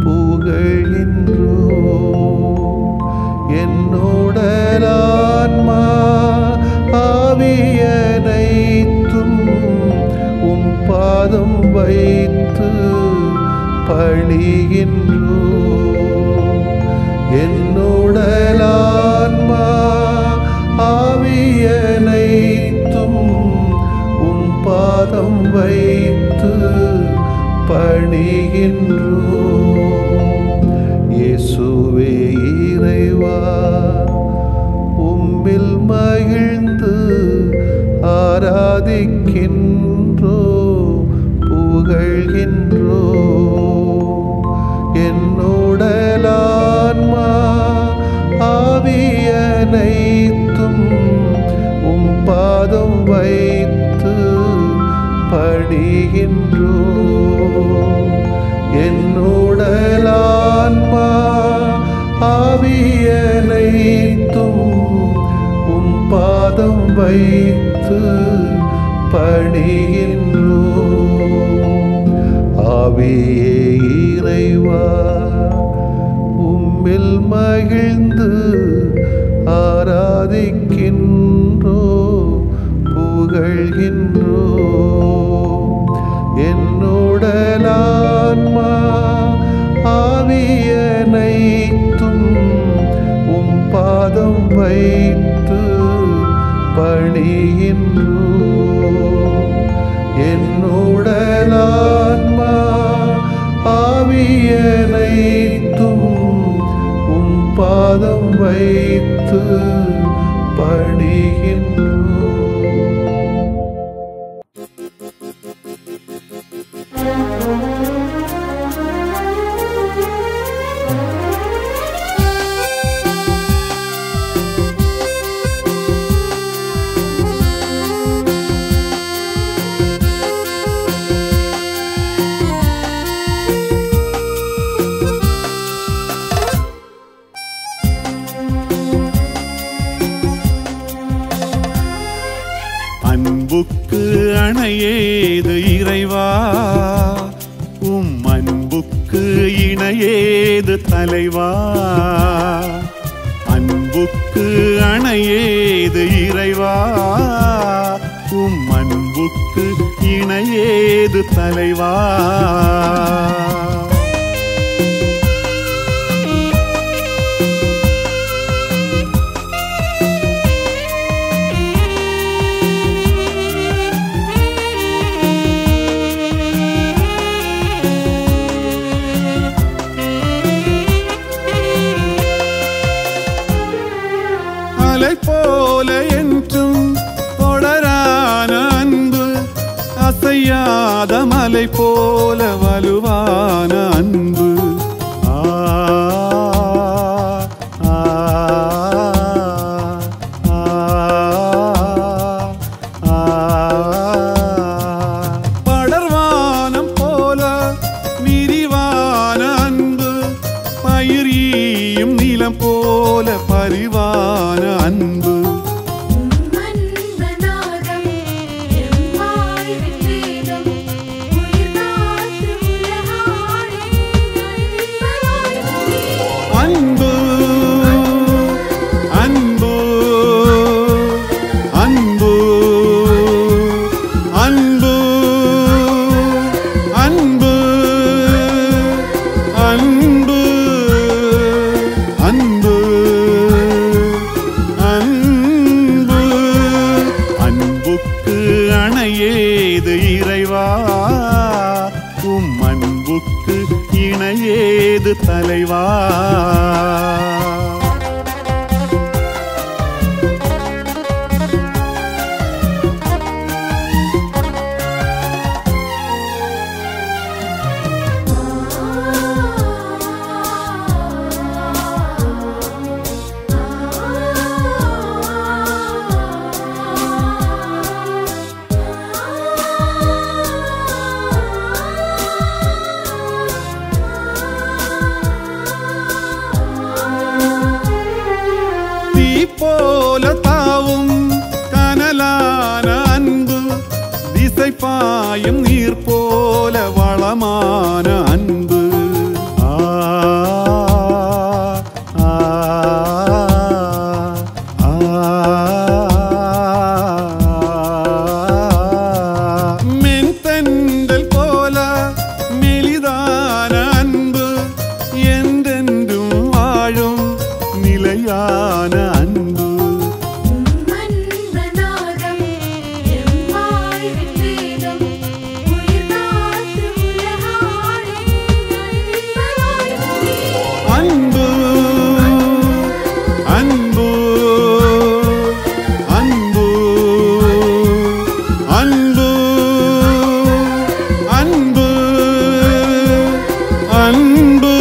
புகழ்கின்றோம். என்னுடலான்மா ஆவியனைத்தும் உம் பாதம் வைத்து பணிகின்றோம். என்னுடலான்மா ஆவியனைத்தும் உம் பாதம் வைத்து பணிகின்றோம். இயேசுவே இறைவா, உம்மில் மகிழ்ந்து ஆராதிக்கின்றோம், புகழ்கின்றோம். என்னுடலான்மா ஆவியனைத்தும் உம் பாதம் வைத்து பணிகின்றோம். என்னுடலான்மா ஆவியனைத்தும் உம் பாதம் வைத்து பணிகின்றோம். ஆவியே இறைவா, உம்மில் மகிழ்ந்து ஆராதிக்கின்றோம், புகழ்கின்றோம். என்னுடலான்மா ஆவியனைத்தும் உம் பாதம் வைத்து பணிகின்றோம். என்னுடலான்மா ஆவியனைத்தும் உம் பாதம் வைத்து பணிகின்றோம். அன்புக்கு அணையேது இறைவா, உம் அன்புக்கு இணையேது தலைவா. அன்புக்கு அணையேது இறைவா, உம் அன்புக்கு இணையேது தலைவா. அலை போல என்றும் தொடரான அன்பு, அசையாத மலை போல வலுவான அன்பு. படர்வானம் போல விரிவான அன்பு, பயிர் ஈயும் நிலம் போல பரிவான அன்பு. அன்பு அன்பு அன்பு அன்பு அன்பு அன்பு அன்பு அன்பு. அன்புக்கு அணையேது இறைவா, உம் அன்புக்கு இணையேது தலைவா. போல தாவும் கனலான அன்பு, திசை பாயும் நீர் போல வளமான மெலிதான அன்பு. மென்தண்டல் போல மெலிதான அன்பு, என்றென்றும் வாழும் நிலையான அன்பு. அன்பு அன்பு அன்பு அன்பு அன்பு அன்பு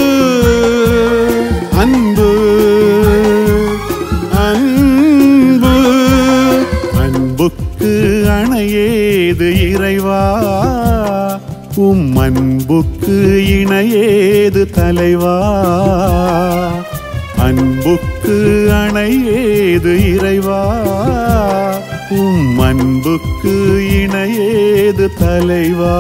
அன்பு அன்பு. அன்புக்கு அணையேது இறைவா, உம் அன்புக்கு இணையேது தலைவா. அன்புக்கு அணையேது இறைவா, உம் அன்புக்கு இணையேது தலைவா.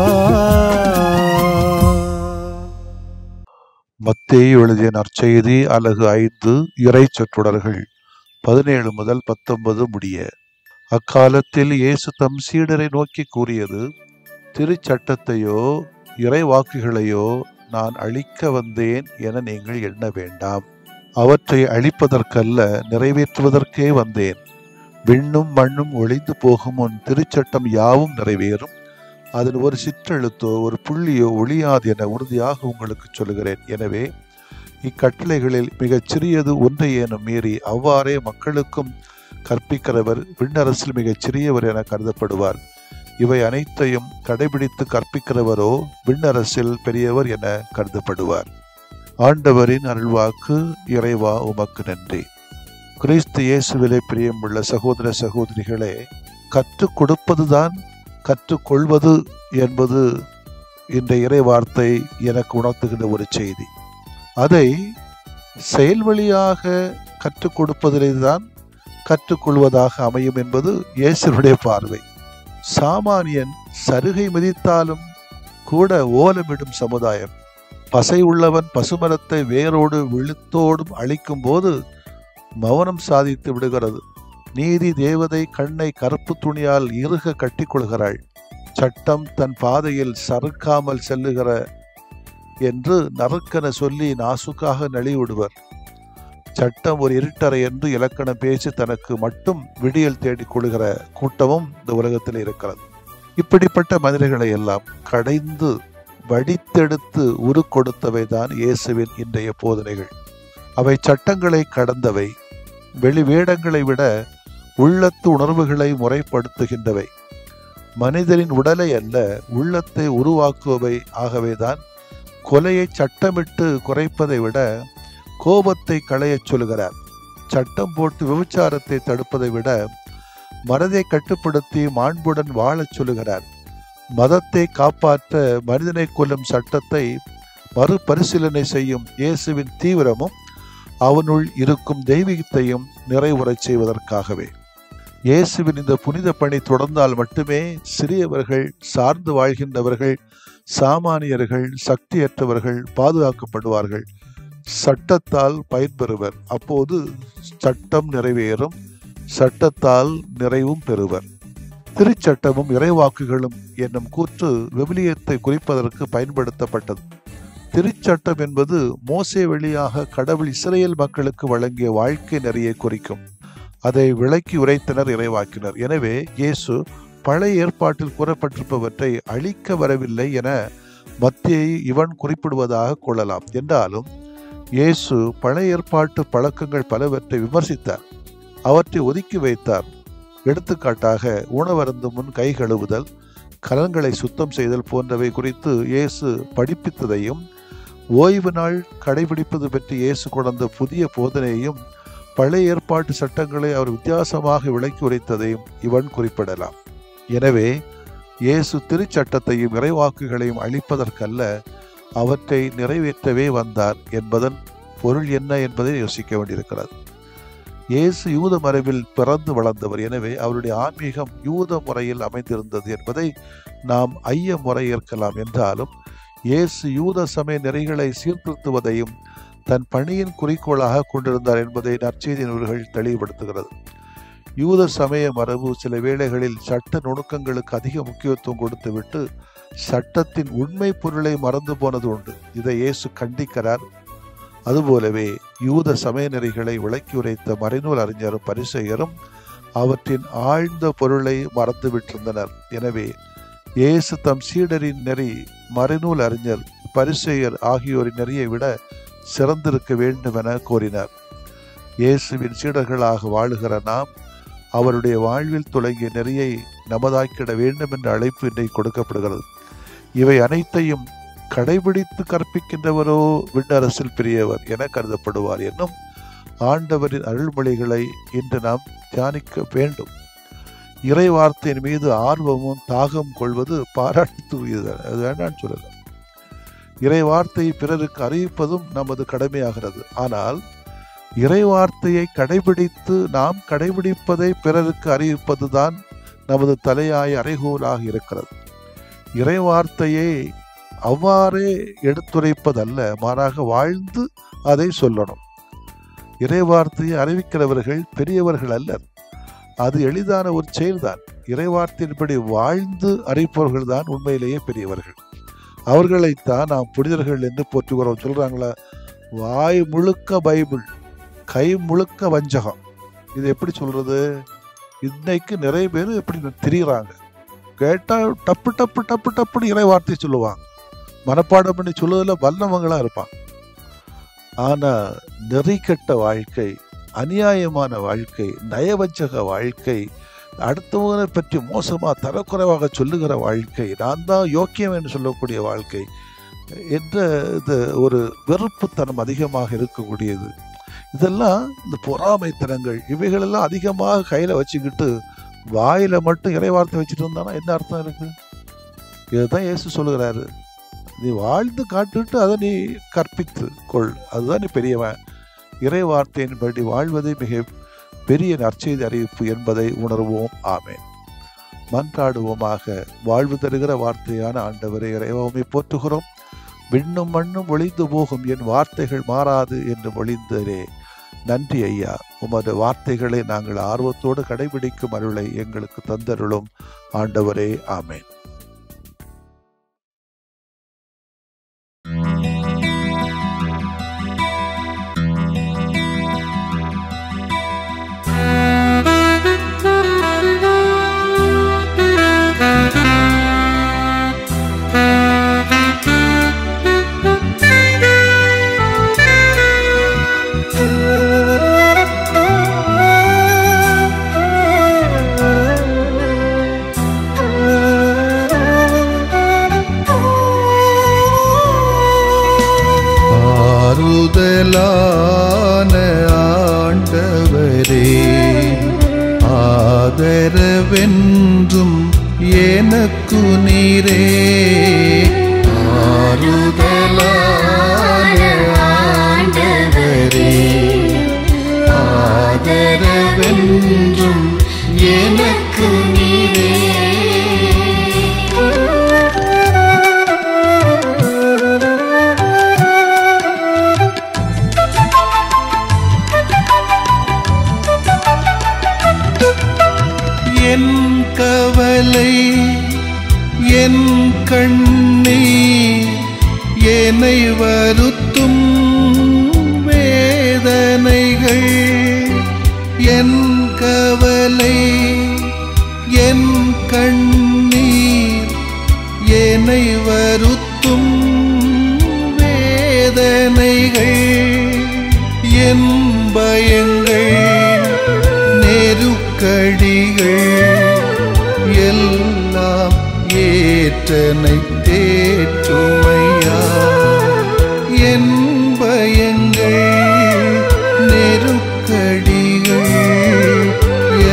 மத்தேயு எழுதிய நற்செய்தி அலகு 5 இறை சொற்றொடர்கள் 17 முதல் 19 முடிய. அக்காலத்தில் இயேசு தம் சீடரை நோக்கி கூறியது, திருச்சட்டத்தையோ இறைவாக்குகளையோ நான் அழிக்க வந்தேன் என நீங்கள் எண்ண வேண்டாம். அவற்றை அழிப்பதற்கல்ல, நிறைவேற்றுவதற்கே வந்தேன். விண்ணும் மண்ணும் ஒழிந்து போகும் முன் திருச்சட்டம் யாவும் நிறைவேறும். அதில் ஒரு சிற்றெழுத்தோ ஒரு புள்ளியோ ஒழியாது என உறுதியாக உங்களுக்கு சொல்கிறேன். எனவே இக்கட்டளைகளில் மிகச் சிறியது ஒன்றையேனும் மீறி அவ்வாறே மக்களுக்கும் கற்பிக்கிறவர் விண்ணரசில் மிகச் சிறியவர் என கருதப்படுவார். இவை அனைத்தையும் கடைபிடித்து கற்பிக்கிறவரோ விண்ணரசில் பெரியவர் என கருதப்படுவார். ஆண்டவரின் அருள்வாக்கு. இறைவா உமக்கு நன்றி. கிறிஸ்து இயேசுவிலே பிரியமுள்ள சகோதர சகோதரிகளே, கற்றுக் கொடுப்பதுதான் கற்றுக்கொள்வது என்பது இந்த இறை வார்த்தை எனக்கு உணர்த்துகின்ற ஒரு செய்தி. அதை செயல் வழியாக கற்றுக் கொடுப்பதிலே தான் கற்றுக்கொள்வதாக அமையும் என்பது இயேசுவுடைய பார்வை. சாமானியன் சருகை மிதித்தாலும் கூட ஓலமிடும் சமுதாயம். பசை உள்ளவன் பசுமரத்தை வேரோடு விழுத்தோடும் அழிக்கும் போது மௌனம் சாதித்து விடுகிறது. நீதி தேவதை கண்ணை கருப்பு துணியால் இறுக கட்டிக்கொள்கிறாள். சட்டம் தன் பாதையில் சறுக்காமல் செல்லுகிற என்று நறுக்கென சொல்லி நாசுக்காக நலிவிடுவர். சட்டம் ஒரு இருட்டறை என்று இலக்கணம் பேசி தனக்கு மட்டும் விடியல் தேடிக் கொள்கிற கூட்டமும் இந்த உலகத்தில் இருக்கிறது. இப்படிப்பட்ட மனிதர்களை எல்லாம் கடைந்து வடித்தெடுத்து உரு கொடுத்தவை தான் இயேசுவின் இன்றைய போதனைகள். அவை சட்டங்களை கடந்தவை, வெளி வேடங்களை விட உள்ளத்து உணர்வுகளை முறைப்படுத்துகின்றவை. மனிதனின் உடலை அல்ல, உள்ளத்தை உருவாக்குபவை. ஆகவேதான் கொலையை சட்டமிட்டு குறைப்பதை விட கோபத்தை களையச் சொல்கிறார். சட்டம் போட்டு விபச்சாரத்தை தடுப்பதை விட மனதை கட்டுப்படுத்தி மாண்புடன் வாழச் சொல்லுகிறார். மதத்தை காப்பாற்ற மனிதனை கொல்லும் சட்டத்தை மறுபரிசீலனை செய்யும் இயேசுவின் தீவிரமும் அவனுள் இருக்கும் தெய்வீகத்தையும் நிறைவுறச் செய்வதற்காகவே. இயேசுவின் இந்த புனித பணி தொடர்ந்தால் மட்டுமே சிறியவர்கள், சார்ந்து வாழ்கின்றவர்கள், சாமானியர்கள், சக்தியற்றவர்கள் பாதுகாக்கப்படுவார்கள், சட்டத்தால் பயன்பெறுவர். அப்போது சட்டம் நிறைவேறும், சட்டத்தால் நிறைவும் பெறுவர். திருச்சட்டமும் இறைவாக்குகளும் என்னும் கூற்று விவிலியத்தை குறிப்பதற்கு பயன்படுத்தப்பட்டது. திருச்சட்டம் என்பது மோசே வழியாக கடவுள் இஸ்ரேல் மக்களுக்கு வழங்கிய வாழ்க்கை நெறியை குறிக்கும். அதை விளக்கி உரைத்தனர் இறைவாக்கினர். எனவே இயேசு பழைய ஏற்பாட்டில் கூறப்பட்டிருப்பவற்றை அழிக்க வரவில்லை என மத்தேயு இவன் குறிப்பிடுவதாக கொள்ளலாம். என்றாலும் இயேசு பழைய ஏற்பாட்டு பழக்கங்கள் பலவற்றை விமர்சித்தார், அவற்றை ஒதுக்கி வைத்தார். எடுத்துக்காட்டாக உணவருந்தும் முன் கை கழுவுதல், கலன்களை சுத்தம் செய்தல் போன்றவை குறித்து இயேசு படிப்பித்ததையும், ஓய்வு நாள் கடைபிடிப்பது பற்றி இயேசு கொண்ட புதிய போதனையையும், பழைய ஏற்பாட்டு சட்டங்களை அவர் வித்தியாசமாக விளக்கி உரைத்ததையும் இவன் குறிப்பிடலாம். எனவே இயேசு திருச்சட்டத்தையும் இறைவாக்குகளையும் அழிப்பதற்கல்ல, அவற்றை நிறைவேற்றவே வந்தார் என்பதன் பொருள் என்ன என்பதை யோசிக்க வேண்டியிருக்கிறது. இயேசு யூத மரபில் பிறந்து வளர்ந்தவர். எனவே அவருடைய ஆன்மீகம் யூத முறையில் அமைந்திருந்தது என்பதை நாம் ஐய முறை ஏற்கலாம். என்றாலும் இயேசு யூத சமய நெறிகளை சீர்திருத்துவதையும் தன் பணியின் குறிக்கோளாக கொண்டிருந்தார் என்பதை நற்செய்தி நூல்கள் தெளிவுபடுத்துகிறது. யூத சமய மரபு சில வேளைகளில் சட்ட நுணுக்கங்களுக்கு அதிக முக்கியத்துவம் கொடுத்துவிட்டு சட்டத்தின் உண்மை பொருளை மறந்து போனது உண்டு. இதை இயேசு கண்டிக்கிறார். அதுபோலவே யூத சமய நெறிகளை விளக்கி உரைத்த மறைநூல் அறிஞரும் பரிசேயரும் அவற்றின் ஆழ்ந்த பொருளை மறந்துவிட்டிருந்தனர். எனவே இயேசு தம் சீடரின் நெறி மறைநூல் அறிஞர் பரிசேயர் ஆகியோரின் நெறியை விட சிறந்திருக்க வேண்டும் என கோரினார். இயேசுவின் சீடர்களாக வாழுகிற நாம் அவருடைய வாழ்வில் தொடங்கிய நெறியை நமதாக்கிட வேண்டும் என்ற அழைப்பு இன்றைக்கு கொடுக்கப்படுகிறது. இவை அனைத்தையும் கடைபிடித்து கற்பிக்கின்றவரோ விண்ணரசில் பெரியவர் என கருதப்படுவார் என்னும் ஆண்டவரின் அருள்மொழிகளை இன்று நாம் தியானிக்க வேண்டும். இறை வார்த்தையின் மீது ஆர்வமும் தாகம் கொள்வது பாராட்டுக்குரியது, அது வேண்டான்னு சொல்லல. இறை வார்த்தையை பிறருக்கு அறிவிப்பதும் நமது கடமையாகிறது. ஆனால் இறை வார்த்தையை கடைபிடித்து நாம் கடைபிடிப்பதை பிறருக்கு அறிவிப்பதுதான் நமது தலையாய அறைகோலாக இருக்கிறது. இறை வார்த்தையை அவ்வாறே எடுத்துரைப்பதல்ல, மாறாக வாழ்ந்து அதை சொல்லணும். இறை வார்த்தையை அறிவிக்கிறவர்கள் பெரியவர்கள் அல்லர், அது எளிதான ஒரு செயல்தான். இறை வார்த்தையின்படி வாழ்ந்து அறிவிப்பவர்கள் தான் உண்மையிலேயே பெரியவர்கள். அவர்களைத்தான் நாம் புனிதர்கள் என்று போற்றுகிறோம். சொல்றாங்களா, வாய் முழுக்க பைபிள், கை முழுக்க வஞ்சகம். இது எப்படி சொல்றது? இன்னைக்கு நிறைய பேர் எப்படி திரிகிறாங்க. கேட்டா டப்பு டப்பு டப்பு டப்புன்னு இறை வார்த்தை சொல்லுவாங்க, மனப்பாடம் பண்ணி சொல்லுவதில் வல்லவங்களா இருப்பாங்க. ஆனா நெறிக்கட்ட வாழ்க்கை, அநியாயமான வாழ்க்கை, நயவஞ்சக வாழ்க்கை, அடுத்தவங்களை பற்றி மோசமாக தரக்குறைவாக சொல்லுகிற வாழ்க்கை, நான் தான் யோக்கியம் என்று சொல்லக்கூடிய வாழ்க்கை என்ற இது ஒரு வெறுப்புத்தனம் அதிகமாக இருக்கக்கூடியது. இதெல்லாம் இந்த பொறாமைத்தனங்கள், இவைகளெல்லாம் அதிகமாக கையில் வச்சுக்கிட்டு வாயில மட்டும் இறை வார்த்தை வச்சுட்டு இருந்தானா என்ன அர்த்தம் இருக்கு? இதுதான் இயேசு சொல்லுகிறாரு, நீ வாழ்ந்து காட்டுட்டு அதை நீ கற்பித்து கொள், அதுதான் நீ பெரியவன். இறை வார்த்தையின்படி வாழ்வதே மிக பெரிய நற்செய்தி அறிவிப்பு என்பதை உணர்வோம். ஆமென். மன்றாடுவோமாக. வாழ்வு தருகிற வார்த்தையான ஆண்டவரே, இறைவனை போற்றுகிறோம். விண்ணும் மண்ணும் ஒளிந்து போகும், என் வார்த்தைகள் மாறாது என்று ஒளிந்தரே. நன்றி ஐயா, உமது வார்த்தைகளை நாங்கள் ஆர்வத்தோடு கடைபிடிக்கும் அருளை எங்களுக்கு தந்தருளும் ஆண்டவரே. ஆமென். ஆண்டவரே, ஆதரவென்றும் எனக்கு நீரே. ஆறுதலான ஆண்டவரே, ஆதரவென்றும் எனக்கு நீரே. என் கவலை, என் கண்ணீர், என்னை வருத்தும் வேதனைகள். என் கவலை, என் கண்ணீர், என்னை வருத்தும் வேதனைகள். என் பயங்கள், நெருக்கடிகள் எல்லாம் ஏற்றனை தேற்றுமையா. என் பயங்கள், நெருக்கடிகள்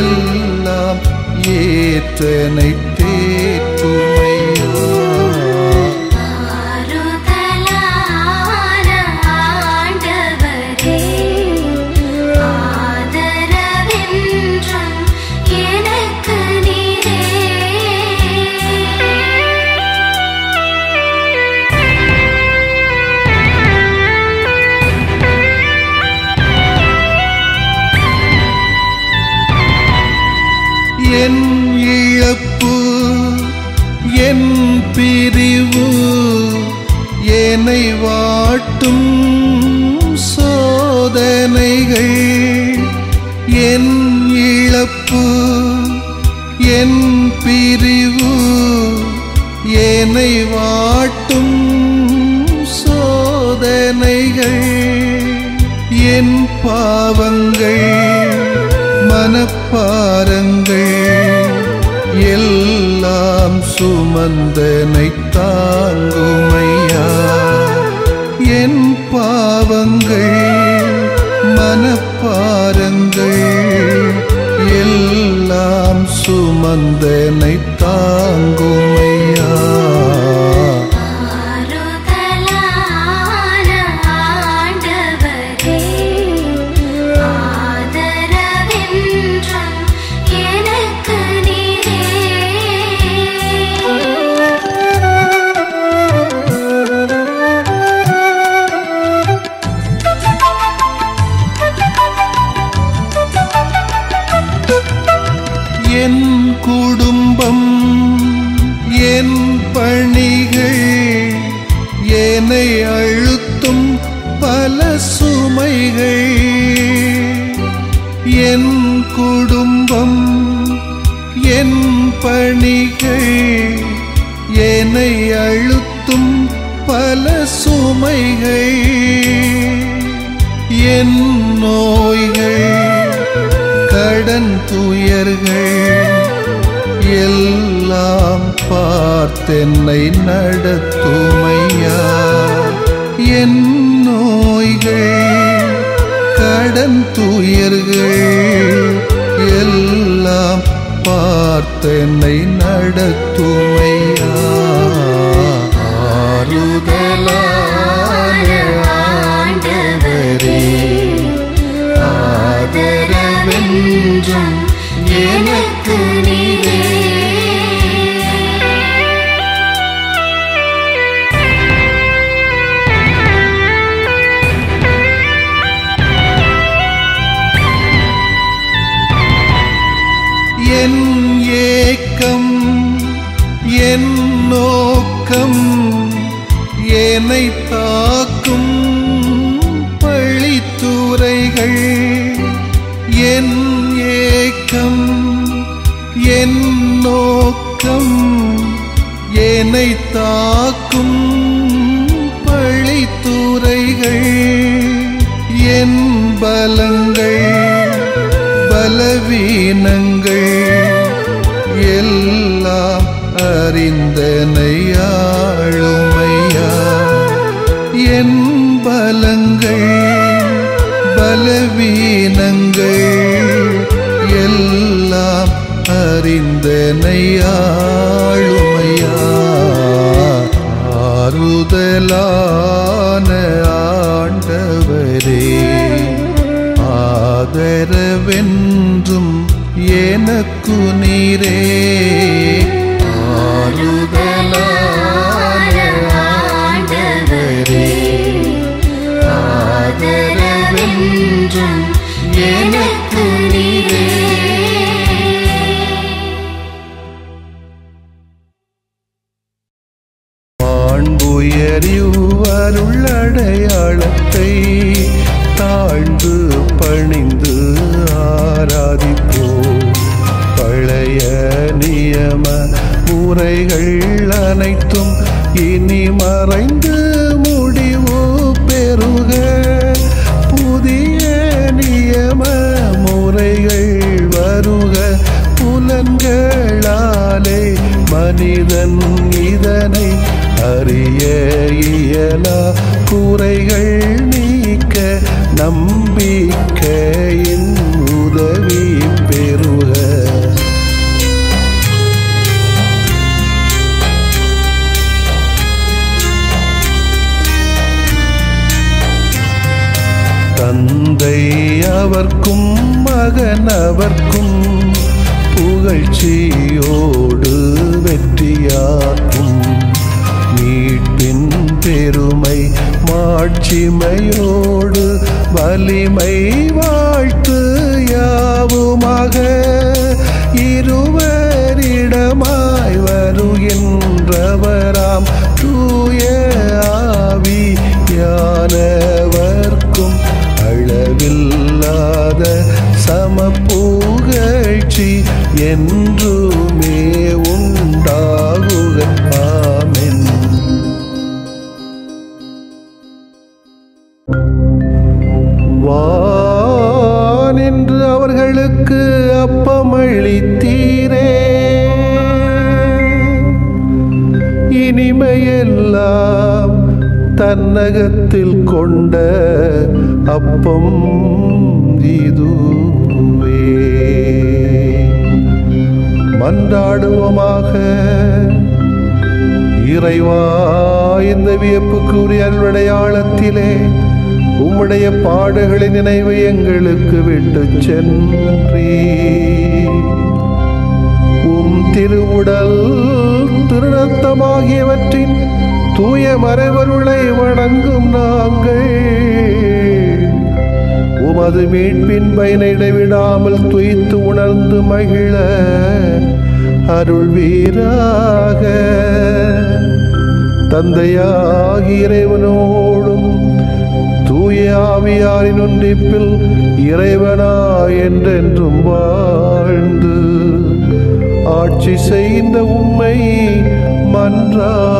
எல்லாம் ஏற்றனை தேற்றுமையா. இழப்பு என் பிரிவு என்னை வாட்டும் சோதனைகள் என் இழப்பு என் பிரிவு என்னை வாட்டும் சோதனைகள் என் பாவங்கள் மனப்பாரங்கள் எல்லாம் சுமந்தனை தாங்குமையா என் பாவங்கள் மனப்பாரங்கள் எல்லாம் சுமந்தனை தாங்குமையா என் குடும்பம் என் பணிகள் என்னை அழுத்தும் பல சுமைகள் என் குடும்பம் என் பணிகள் என்னை அழுத்தும் பல சுமைகள் என் நோய்கள் கடன் துயர்கள் எல்லாம் பார்த்தென்னை நடத்துமையா என் நோய்கள் கடன் துயர்கள் எல்லாம் பார்த்தென்னை நடத்துமையா ஆறுதலான ஆண்டவரே ஆதரவென்றும் எனக்கு நீரே என் ஏக்கம் என் நோக்கம் என்னை தாக்கும் பழித்துரைகள் என் ஏக்கம் என் நோக்கம் என்னை தாக்கும் பழித்துரைகள் என் பலங்கள் பலவீனங்கள் எல்லாம் அறிந்தனை ஆளுமையா என் பலங்கள் பலவீனங்கள் எல்லாம் அறிந்தனை ஆளுமையா ஆறுதலான ஆண்டவரே ஆதரவென்றும் எனக்கு நீரே ஆறுதலான ஆண்டவரே ஆதரவென்றும் எனக்கு நீரே மாண்புயரிவருள் அடையாளத்தை தாழ்ந்து பணிந்து ஆராதிப்போம் பழைய நியம முறைகள் அனைத்தும் இனி மறைந்து முடிவு பெறுக புதிய நியம முறைகள் வருக புலன்களாலே மனிதன் இதனை அறிய இயலா குறைகள் நீக்க நம்பிக்கையின் உதவி பெறுக தந்தை அவர்க்கும் மகன் அவர்க்கும் புகழ்ச்சியோடு வெற்றியாக்கும் மீட்பின் பெருமை மாட்சிமையோடு வலிமை வாழ்த்து யாவுமாக இருவர் தூய ஆவியானவர்க்கும் அளவில்லாத சமப்புகழ்ச்சி என்றுமே உண்டாகுக. ஆமென். வானின்று அவர்களுக்கு அப்பமளித்தீரே, இனிமையெல்லாம் தன்னகத்தில் கொண்ட அப்பம் இதுவே. மன்றாடுவோமாக. இறைவா, இந்த வியப்புக்குரிய அருளடையாளத்திலே உம்முடைய பாடுகளின் நினைவு எங்களுக்கு விட்டு சென்றீ. உம் திருவுடல் திருநத்தமாகியவற்றின் தூய மறைவருளை வணங்கும் நாங்கள் உமது மீட்பின் பயனை இடைவிடாமல் துய்த்து உணர்ந்து மகிழ அருள்வீராக. தந்தையாகிய இறைவனோடும் தூய ஆவியாரின் ஒன்றிப்பில் இறைவனா என்றென்றும் வாழ்ந்து ஆட்சி செய்த உம்மை மன்றாடுகிறோ.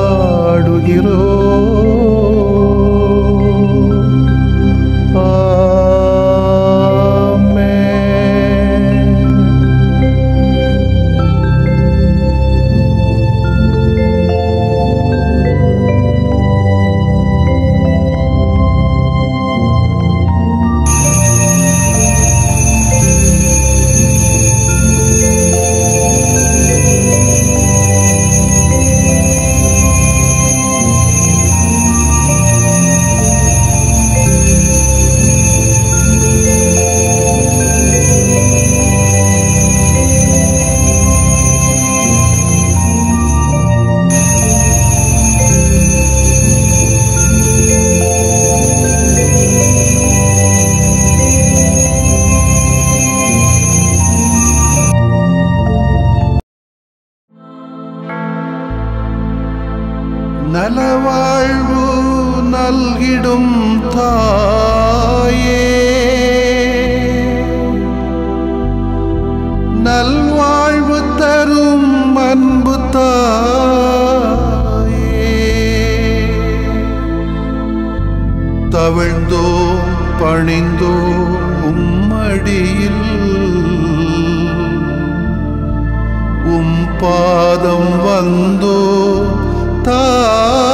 நலவாழ்வு நல்கிடும் தாயே, நல்வாழ்வு தரும் அன்பு தாயே, தவழ்ந்தோ பணிந்தோ உம்மடியில் உம் பாதம் வந்தோ தாயே.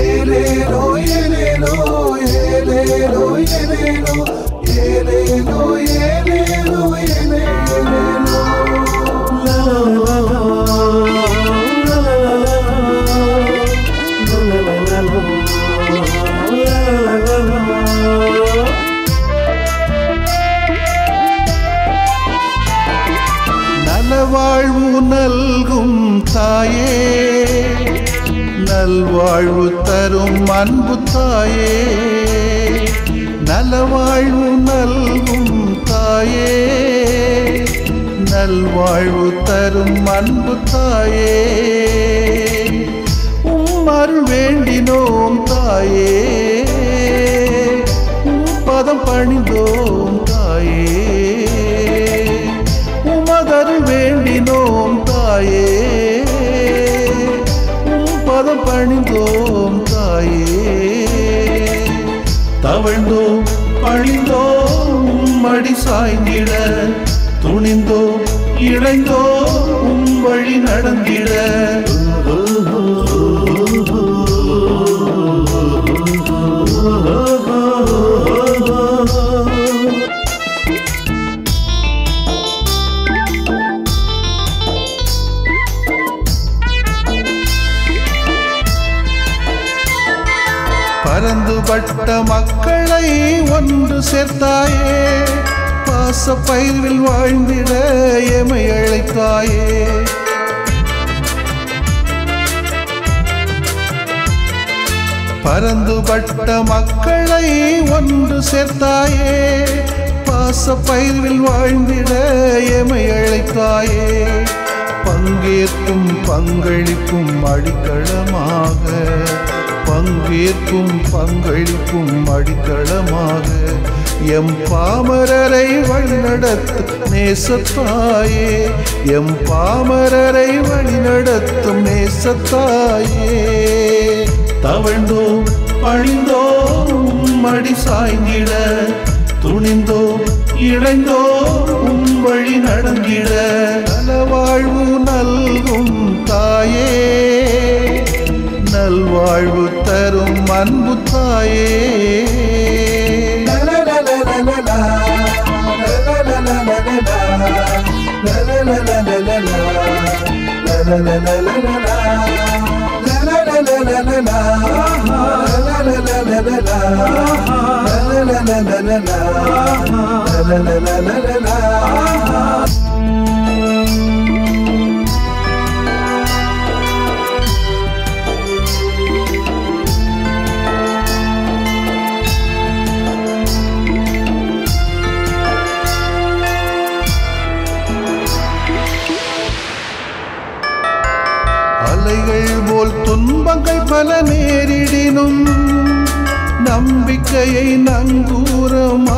ஏலேலோ ஏலேலோ ஏலேலோ ஏலேலோ ஏலேலோ ஏலேலோ ஏலேலோ. நலவாழ்வு நல்கும் தாயே, நல்வாழ்வு தரும் அன்பு தாயே, நலவாழ்வு நல்கும் தாயே, நல்வாழ்வு தரும் அன்பு தாயே, உம் அருள் வேண்டினோம் தாயே, உம் பதம் பணிந்தோம் தாயே, உமதருள் வேண்டினோம் தாயே, உம் பதம் பணிந்தோம் தாயே, தவழ்ந்தோம் பணிந்தோம் உம்மடி சாய்ந்திட, துணிந்தோ இழைந்தோ உம் வழி நடந்திட. பரந்துபட்ட மக்களை ஒன்று சேர்த்தாயே, பாச பயிர்வில் வாழ்ந்திட எமை அழைத்தாயே. பரந்துபட்ட மக்களை ஒன்று சேர்த்தாயே. பாச பயிர்வில் வாழ்ந்திட எமை அழைத்தாயே. பங்கேற்கும் பங்களிக்கும் அடித்தளமாக, பங்கேற்கும் பங்களிக்கும் அடித்தளமாக எம் பாமரரை வழிநடத்தும் நேசத்தாயே. எம் பாமரரை வழிநடத்தும் நேசத்தாயே. தவழ்ந்தோம் பழிந்தோம் அடி சாய்ந்திட, துணிந்தோம் இணைந்தோம் வழி நடந்திட. நலவாழ்வு நல்கும் தாயே, நல்வாழ்வு தரும் அன்பு தாயே. அலைகள் போல் துன்பங்கள் பல நேரிடினும் நம்பிக்கையை நங்கூரமாக்கினாயே.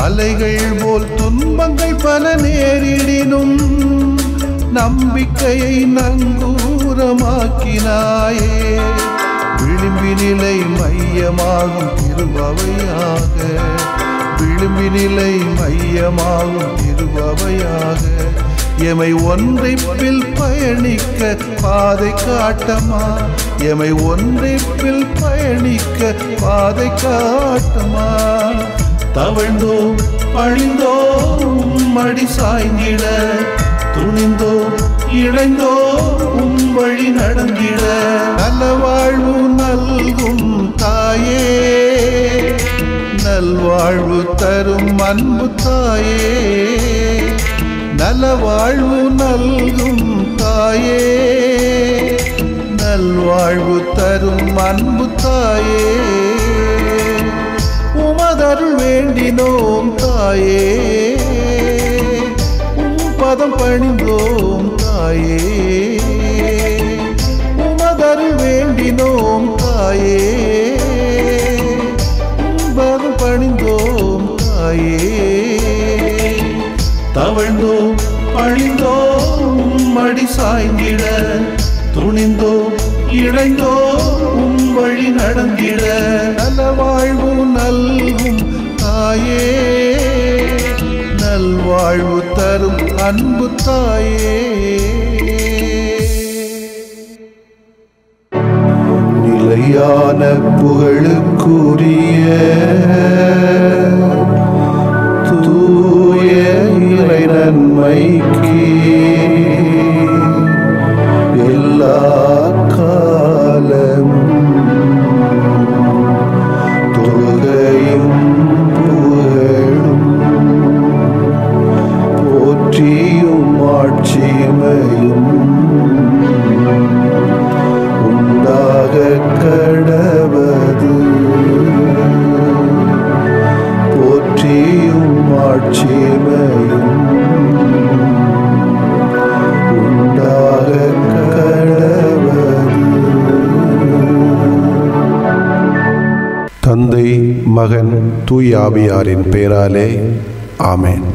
அலைகள் போல் துன்பங்கள் பல நேரிடினும் நம்பிக்கையை நங்கூரமாக்கினாயே. விளிம்பினிலை மையமாகும் திருபவையாக, விளிம்பினிலை மையமாகும் திருபவையாக எமை ஒன்றைப்பில் பயணிக்க பாதை காட்டமா. எமை ஒன்றைப்பில் பயணிக்க பாதை காட்டமா. தவழ்ந்தோம் பழிந்தோம் அடி சாய்ந்திட, துணிந்தோம் இணைந்தோம் வழி நடந்திட. நலவாழ்வு நல்கும் தாயே, நல்வாழ்வு தரும் அன்பு தாயே. நலவாழ்வு நல்கும் தாயே, நல்வாழ்வு தரும் அன்பு தாயே. உமதருள் வேண்டினோம் தாயே, பதம் பணிந்தோம் தாயே. உமதருள் வேண்டினோம் தாயே, பதம் பணிந்தோம் தாயே. தவழ்ந்தோம் பழிந்தோம் அடி சாய்ந்திட, துணிந்தோம் இணைந்தோம் வழி நடந்திட. நலவாழ்வு நல்கும் தாயே, நல்வாழ்வு தரும் அன்பு தாயே. நிலையான புகழுக்குரிய தூய இறை நன்மைக்கு எல்லா காலம் தொழுகையும் புகழும் போற்றியும் ஆட்சிமையும் உண்டாக கடவது. போற்றியும் ஆட்சிமையும் உண்டாக கடவது. தந்தை, மகன், தூய ஆவியாரின் பெயராலே ஆமென்.